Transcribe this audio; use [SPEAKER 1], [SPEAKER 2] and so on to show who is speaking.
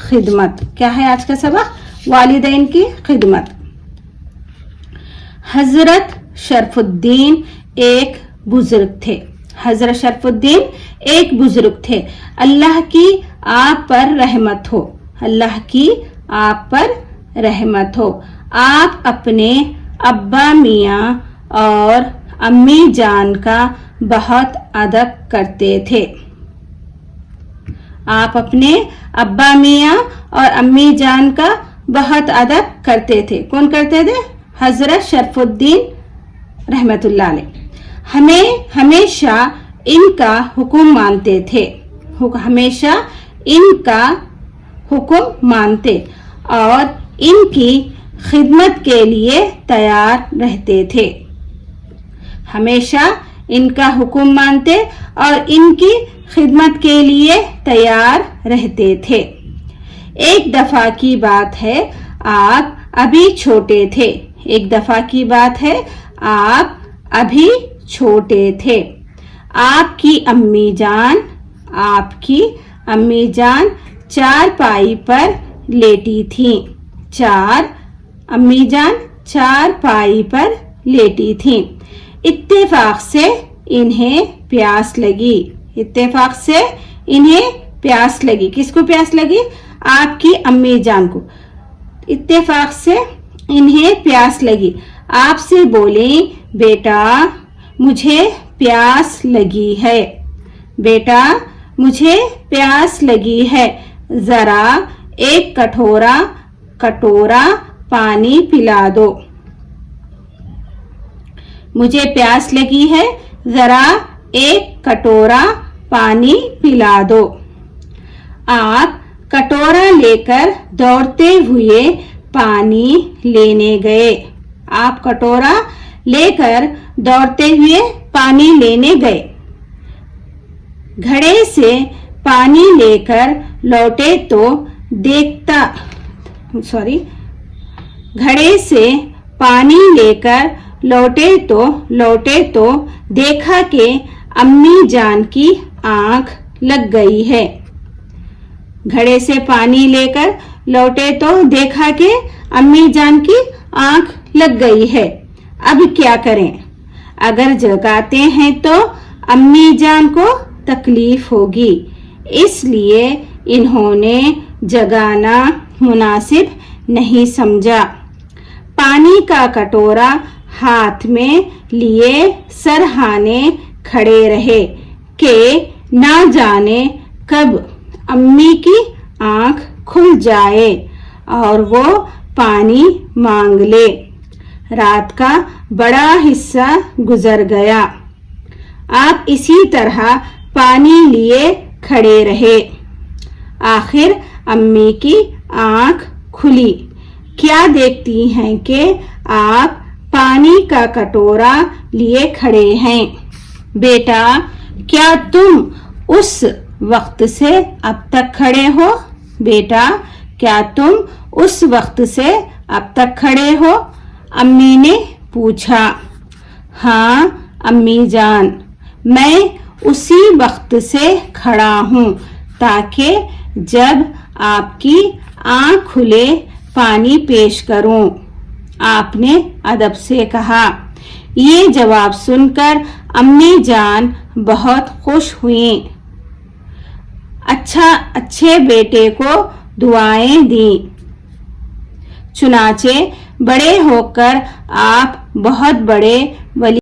[SPEAKER 1] खिदमत। क्या है आज का सबक? वालिदैन की खिदमत। हजरत शरफुद्दीन एक बुजुर्ग थे। हजरत शरफुद्दीन एक बुजुर्ग थे। अल्लाह की आप पर रहमत हो। अल्लाह की आप पर रहमत हो। आप अपने अब्बा मियाँ और अम्मी जान का बहुत अदब करते थे। आप अपने अब्बा मियाँ और अम्मी जान का बहुत अदब करते थे। कौन करते थे? हजरत शरफुद्दीन रहमतुल्लाह अलैह। हमेशा इनका हुक्म मानते थे। हमेशा इनका हुक्म मानते और इनकी खिदमत के लिए तैयार रहते थे। हमेशा इनका हुक्म मानते और इनकी खिदमत के लिए तैयार रहते थे। एक दफा की बात है, आप अभी छोटे थे। एक दफा की बात है, आप अभी छोटे थे। आपकी अम्मी जान चारपाई पर लेटी थीं। अम्मी जान चारपाई पर लेटी थीं। इत्तेफाक से इन्हें प्यास लगी। इत्तेफाक से इन्हें प्यास लगी। किसको प्यास लगी? आपकी अम्मी जान को। इत्तेफाक से इन्हें प्यास लगी। आपसे बोली, बेटा मुझे प्यास लगी है। बेटा मुझे प्यास लगी है, जरा एक कटोरा पानी पिला दो। मुझे प्यास लगी है, जरा एक कटोरा पानी पिला दो। आप कटोरा लेकर दौड़ते हुए पानी लेने गए। आप कटोरा लेकर दौड़ते हुए पानी लेने गए। घड़े से पानी लेकर लौटे तो घड़े से पानी लेकर लौटे तो देखा कि अम्मी जान की आंख लग गई है। घड़े से पानी लेकर लौटे तो देखा कि अम्मी जान की आंख लग गई है। अब क्या करें? अगर जगाते हैं तो अम्मी जान को तकलीफ होगी, इसलिए इन्होंने जगाना मुनासिब नहीं समझा। पानी का कटोरा हाथ में लिए सरहाने खड़े रहे कि ना जाने कब अम्मी की आंख खुल जाए और वो पानी मांग ले। रात का बड़ा हिस्सा गुजर गया। आप इसी तरह पानी लिए खड़े रहे। आखिर अम्मी की आंख खुली। क्या देखती हैं कि आप पानी का कटोरा लिए खड़े हैं। बेटा क्या तुम उस वक्त से अब तक खड़े हो? बेटा क्या तुम उस वक्त से अब तक खड़े हो? अम्मी ने पूछा। हाँ अम्मी जान, मैं उसी वक्त से खड़ा हूँ ताकि जब आपकी आंख खुले पानी पेश करूं। आपने अदब से कहा। ये जवाब सुनकर अम्मी जान बहुत खुश हुई। अच्छे बेटे को दुआएं दी। चुनाचे बड़े होकर आप बहुत बड़े वली